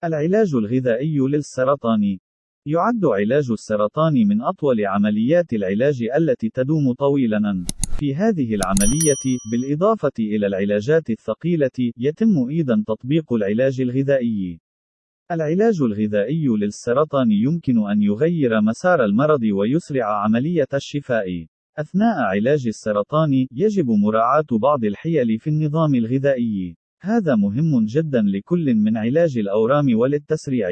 العلاج الغذائي للسرطان. يعد علاج السرطان من أطول عمليات العلاج التي تدوم طويلاً. في هذه العملية، بالإضافة إلى العلاجات الثقيلة، يتم أيضاً تطبيق العلاج الغذائي. العلاج الغذائي للسرطان يمكن أن يغير مسار المرض ويسرع عملية الشفاء. أثناء علاج السرطان، يجب مراعاة بعض الحيل في النظام الغذائي. هذا مهم جدا لكل من علاج الأورام وللتسريع.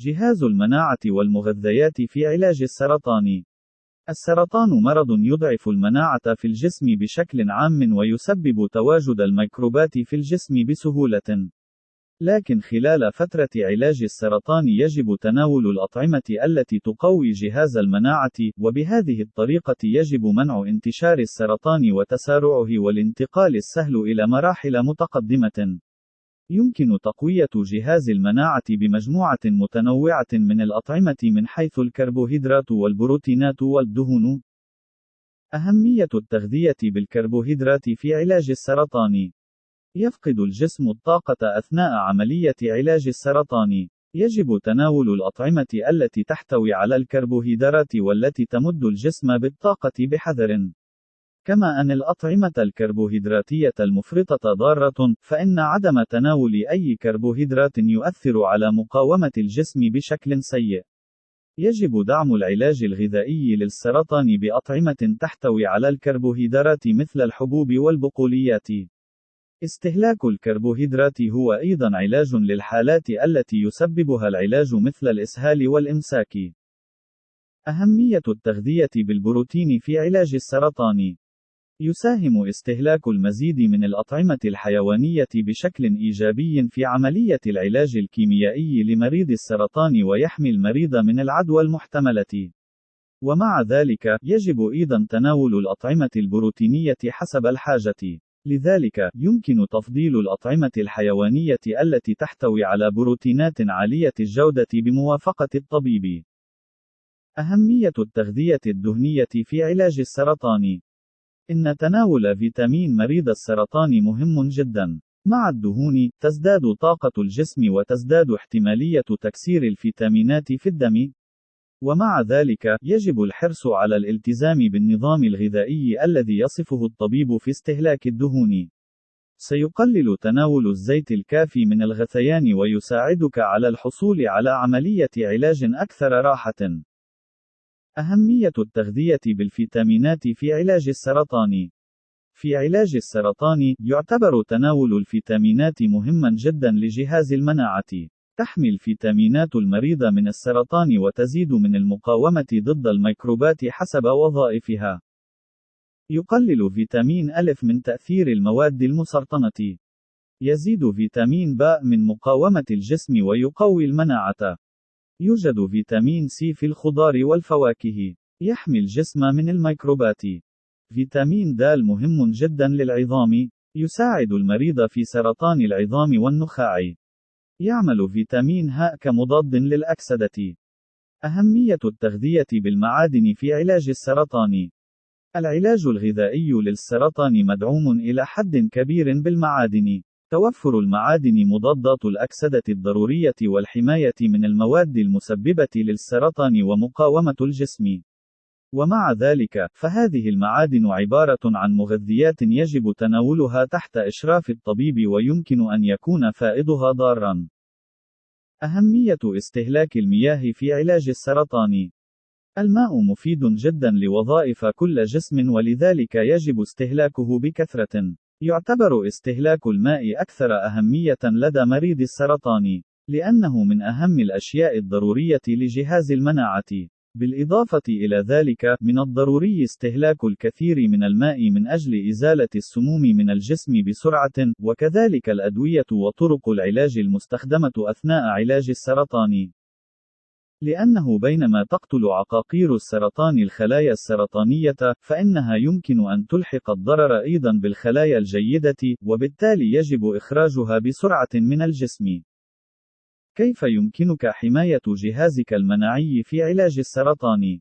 جهاز المناعة والمغذيات في علاج السرطان. السرطان مرض يضعف المناعة في الجسم بشكل عام ويسبب تواجد الميكروبات في الجسم بسهولة. لكن خلال فترة علاج السرطان يجب تناول الأطعمة التي تقوي جهاز المناعة، وبهذه الطريقة يجب منع انتشار السرطان وتسارعه والانتقال السهل إلى مراحل متقدمة. يمكن تقوية جهاز المناعة بمجموعة متنوعة من الأطعمة من حيث الكربوهيدرات والبروتينات والدهون. أهمية التغذية بالكربوهيدرات في علاج السرطان. يفقد الجسم الطاقة أثناء عملية علاج السرطان. يجب تناول الأطعمة التي تحتوي على الكربوهيدرات والتي تمد الجسم بالطاقة بحذر. كما أن الأطعمة الكربوهيدراتية المفرطة ضارة، فإن عدم تناول أي كربوهيدرات يؤثر على مقاومة الجسم بشكل سيء. يجب دعم العلاج الغذائي للسرطان بأطعمة تحتوي على الكربوهيدرات مثل الحبوب والبقوليات. استهلاك الكربوهيدرات هو أيضا علاج للحالات التي يسببها العلاج مثل الإسهال والإمساك. أهمية التغذية بالبروتين في علاج السرطان. يساهم استهلاك المزيد من الأطعمة الحيوانية بشكل إيجابي في عملية العلاج الكيميائي لمريض السرطان ويحمي المريض من العدوى المحتملة. ومع ذلك، يجب أيضا تناول الأطعمة البروتينية حسب الحاجة. لذلك، يمكن تفضيل الأطعمة الحيوانية التي تحتوي على بروتينات عالية الجودة بموافقة الطبيب. أهمية التغذية الدهنية في علاج السرطان. إن تناول فيتامين مريض السرطان مهم جدا. مع الدهون، تزداد طاقة الجسم وتزداد احتمالية تكسير الفيتامينات في الدم. ومع ذلك، يجب الحرص على الالتزام بالنظام الغذائي الذي يصفه الطبيب في استهلاك الدهون. سيقلل تناول الزيت الكافي من الغثيان ويساعدك على الحصول على عملية علاج أكثر راحة. أهمية التغذية بالفيتامينات في علاج السرطان. في علاج السرطان، يعتبر تناول الفيتامينات مهما جدا لجهاز المناعة. تحمي الفيتامينات المريض من السرطان وتزيد من المقاومة ضد الميكروبات حسب وظائفها. يقلل فيتامين أ من تأثير المواد المسرطنة. يزيد فيتامين ب من مقاومة الجسم ويقوي المناعة. يوجد فيتامين سي في الخضار والفواكه. يحمي الجسم من الميكروبات. فيتامين د مهم جدا للعظام. يساعد المريض في سرطان العظام والنخاع. يعمل فيتامين ه كمضاد للأكسدة. أهمية التغذية بالمعادن في علاج السرطان. العلاج الغذائي للسرطان مدعوم إلى حد كبير بالمعادن. توفر المعادن مضادات الأكسدة الضرورية والحماية من المواد المسببة للسرطان ومقاومة الجسم. ومع ذلك، فهذه المعادن عبارة عن مغذيات يجب تناولها تحت إشراف الطبيب ويمكن أن يكون فائضها ضارًا. أهمية استهلاك المياه في علاج السرطان. الماء مفيد جدا لوظائف كل جسم ولذلك يجب استهلاكه بكثرة. يعتبر استهلاك الماء أكثر أهمية لدى مريض السرطان، لأنه من أهم الأشياء الضرورية لجهاز المناعة. بالإضافة إلى ذلك، من الضروري استهلاك الكثير من الماء من أجل إزالة السموم من الجسم بسرعة، وكذلك الأدوية وطرق العلاج المستخدمة أثناء علاج السرطان. لأنه بينما تقتل عقاقير السرطان الخلايا السرطانية، فإنها يمكن أن تلحق الضرر أيضا بالخلايا الجيدة، وبالتالي يجب إخراجها بسرعة من الجسم. كيف يمكنك حماية جهازك المناعي في علاج السرطان؟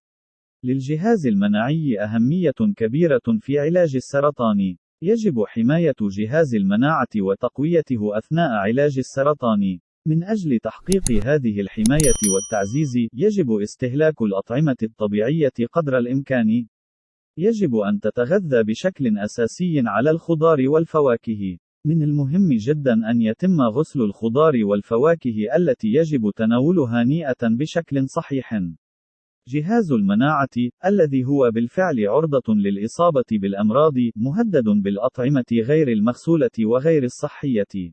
للجهاز المناعي أهمية كبيرة في علاج السرطان. يجب حماية جهاز المناعة وتقويته أثناء علاج السرطان. من أجل تحقيق هذه الحماية والتعزيز، يجب استهلاك الأطعمة الطبيعية قدر الإمكان. يجب أن تتغذى بشكل أساسي على الخضار والفواكه. من المهم جدا أن يتم غسل الخضار والفواكه التي يجب تناولها هنيئة بشكل صحيح. جهاز المناعة، الذي هو بالفعل عرضة للإصابة بالأمراض، مهدد بالأطعمة غير المغسولة وغير الصحية.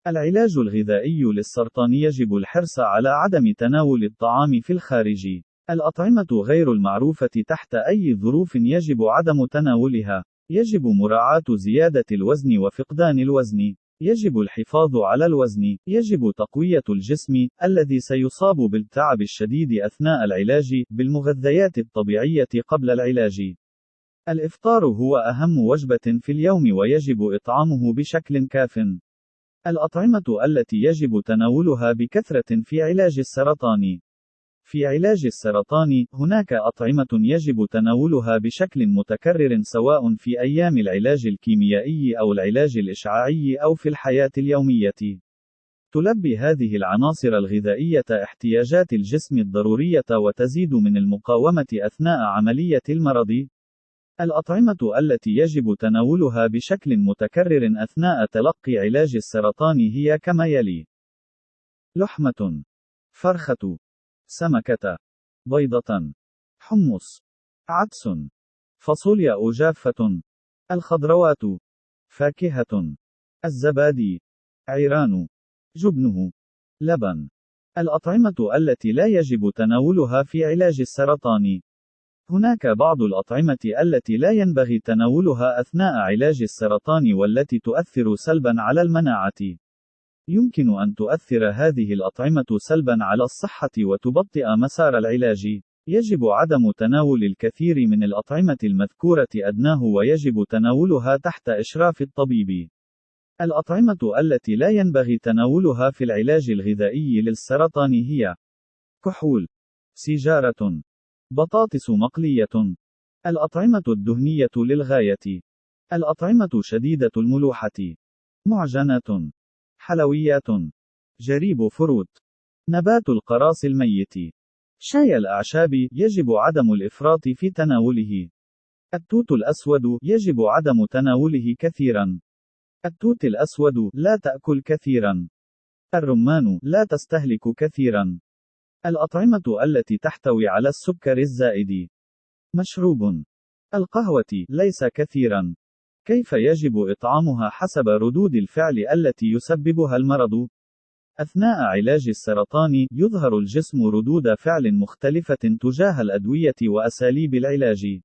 العلاج الغذائي للسرطان يجب الحرص على عدم تناول الطعام في الخارج. الأطعمة غير المعروفة تحت أي ظروف يجب عدم تناولها. يجب مراعاة زيادة الوزن وفقدان الوزن. يجب الحفاظ على الوزن. يجب تقوية الجسم، الذي سيصاب بالتعب الشديد أثناء العلاج، بالمغذيات الطبيعية قبل العلاج. الإفطار هو أهم وجبة في اليوم ويجب إطعامه بشكل كاف. الأطعمة التي يجب تناولها بكثرة في علاج السرطان. في علاج السرطان، هناك أطعمة يجب تناولها بشكل متكرر سواء في أيام العلاج الكيميائي أو العلاج الإشعاعي أو في الحياة اليومية. تلبي هذه العناصر الغذائية احتياجات الجسم الضرورية وتزيد من المقاومة أثناء عملية المرض. الأطعمة التي يجب تناولها بشكل متكرر أثناء تلقي علاج السرطان هي كما يلي: لحمة، فرخة، سمكة، بيضة، حمص، عدس، فاصوليا أو جافة، الخضروات، فاكهة، الزبادي، عيران، جبنه، لبن. الأطعمة التي لا يجب تناولها في علاج السرطان. هناك بعض الأطعمة التي لا ينبغي تناولها أثناء علاج السرطان والتي تؤثر سلبا على المناعة. يمكن أن تؤثر هذه الأطعمة سلبا على الصحة وتبطئ مسار العلاج. يجب عدم تناول الكثير من الأطعمة المذكورة أدناه ويجب تناولها تحت إشراف الطبيب. الأطعمة التي لا ينبغي تناولها في العلاج الغذائي للسرطان هي: كحول، سيجارة، بطاطس مقلية، الأطعمة الدهنية للغاية، الأطعمة شديدة الملوحة، معجنات، حلويات، جريب فروت، نبات القراص الميت، شاي الأعشاب يجب عدم الإفراط في تناوله. التوت الأسود يجب عدم تناوله كثيرا. التوت الأسود لا تأكل كثيرا. الرمان لا تستهلك كثيرا. الأطعمة التي تحتوي على السكر الزائد. مشروب القهوة ليس كثيرا. كيف يجب إطعامها حسب ردود الفعل التي يسببها المرض؟ أثناء علاج السرطان، يظهر الجسم ردود فعل مختلفة تجاه الأدوية وأساليب العلاج.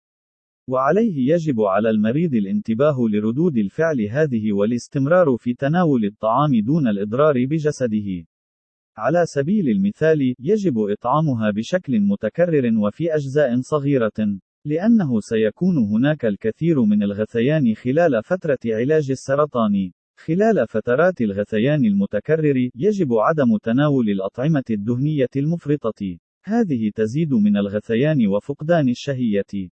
وعليه يجب على المريض الانتباه لردود الفعل هذه والاستمرار في تناول الطعام دون الإضرار بجسده. على سبيل المثال، يجب إطعامها بشكل متكرر وفي أجزاء صغيرة، لأنه سيكون هناك الكثير من الغثيان خلال فترة علاج السرطان. خلال فترات الغثيان المتكرر، يجب عدم تناول الأطعمة الدهنية المفرطة. هذه تزيد من الغثيان وفقدان الشهية.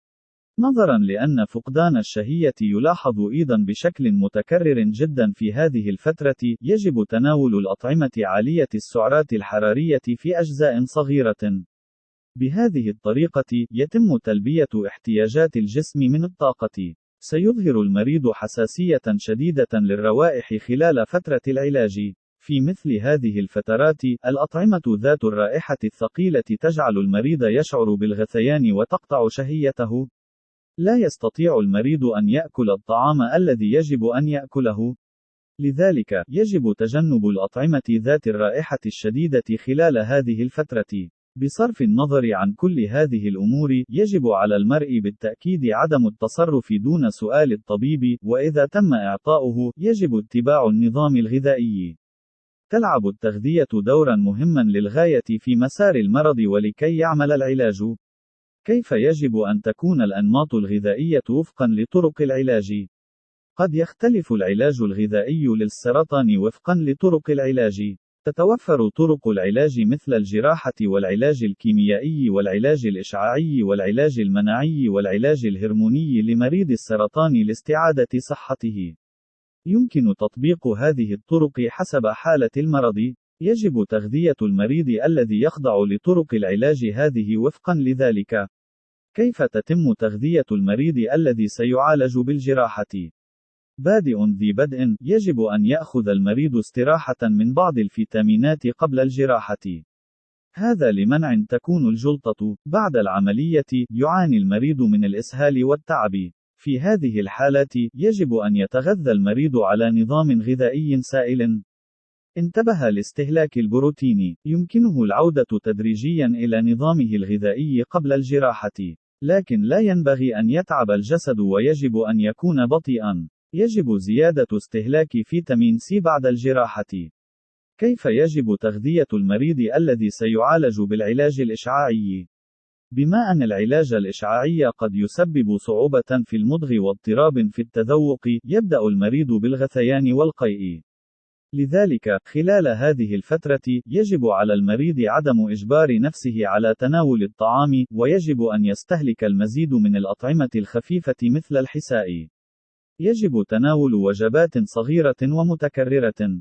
نظرا لأن فقدان الشهية يلاحظ أيضا بشكل متكرر جدا في هذه الفترة، يجب تناول الأطعمة عالية السعرات الحرارية في أجزاء صغيرة. بهذه الطريقة، يتم تلبية احتياجات الجسم من الطاقة. سيظهر المريض حساسية شديدة للروائح خلال فترة العلاج. في مثل هذه الفترات، الأطعمة ذات الرائحة الثقيلة تجعل المريض يشعر بالغثيان وتقطع شهيته. لا يستطيع المريض أن يأكل الطعام الذي يجب أن يأكله. لذلك، يجب تجنب الأطعمة ذات الرائحة الشديدة خلال هذه الفترة. بصرف النظر عن كل هذه الأمور، يجب على المرء بالتأكيد عدم التصرف دون سؤال الطبيب، وإذا تم إعطاؤه، يجب اتباع النظام الغذائي. تلعب التغذية دورا مهما للغاية في مسار المرض ولكي يعمل العلاج. كيف يجب أن تكون الأنماط الغذائية وفقا لطرق العلاج؟ قد يختلف العلاج الغذائي للسرطان وفقا لطرق العلاج. تتوفر طرق العلاج مثل الجراحة والعلاج الكيميائي والعلاج الإشعاعي والعلاج المناعي والعلاج الهرموني لمريض السرطان لاستعادة صحته. يمكن تطبيق هذه الطرق حسب حالة المرض. يجب تغذية المريض الذي يخضع لطرق العلاج هذه وفقًا لذلك. كيف تتم تغذية المريض الذي سيعالج بالجراحة؟ بادئ ذي بدء، يجب أن يأخذ المريض استراحة من بعض الفيتامينات قبل الجراحة. هذا لمنع تكون الجلطة. بعد العملية، يعاني المريض من الإسهال والتعب. في هذه الحالات، يجب أن يتغذى المريض على نظام غذائي سائل. انتبه لاستهلاك البروتين. يمكنه العودة تدريجيا إلى نظامه الغذائي قبل الجراحة. لكن لا ينبغي أن يتعب الجسد ويجب أن يكون بطيئا. يجب زيادة استهلاك فيتامين سي بعد الجراحة. كيف يجب تغذية المريض الذي سيعالج بالعلاج الإشعاعي؟ بما أن العلاج الإشعاعي قد يسبب صعوبة في المضغ واضطراب في التذوق، يبدأ المريض بالغثيان والقيء. لذلك، خلال هذه الفترة، يجب على المريض عدم إجبار نفسه على تناول الطعام، ويجب أن يستهلك المزيد من الأطعمة الخفيفة مثل الحساء. يجب تناول وجبات صغيرة ومتكررة.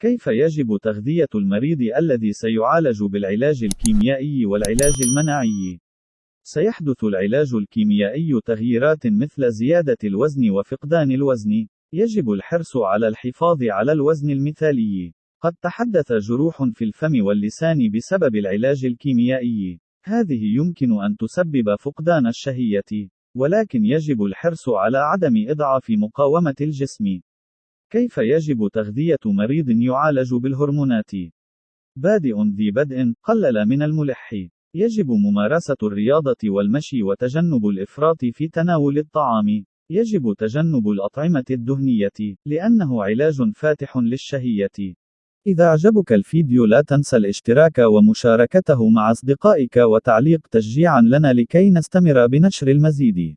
كيف يجب تغذية المريض الذي سيعالج بالعلاج الكيميائي والعلاج المناعي؟ سيحدث العلاج الكيميائي تغييرات مثل زيادة الوزن وفقدان الوزن. يجب الحرص على الحفاظ على الوزن المثالي. قد تحدث جروح في الفم واللسان بسبب العلاج الكيميائي. هذه يمكن أن تسبب فقدان الشهية، ولكن يجب الحرص على عدم إضعاف مقاومة الجسم. كيف يجب تغذية مريض يعالج بالهرمونات؟ بادئ ذي بدء، قلل من الملح. يجب ممارسة الرياضة والمشي وتجنب الإفراط في تناول الطعام. يجب تجنب الأطعمة الدهنية، لأنه علاج فاتح للشهية. إذا أعجبك الفيديو لا تنسى الاشتراك ومشاركته مع أصدقائك وتعليق تشجيعا لنا لكي نستمر بنشر المزيد.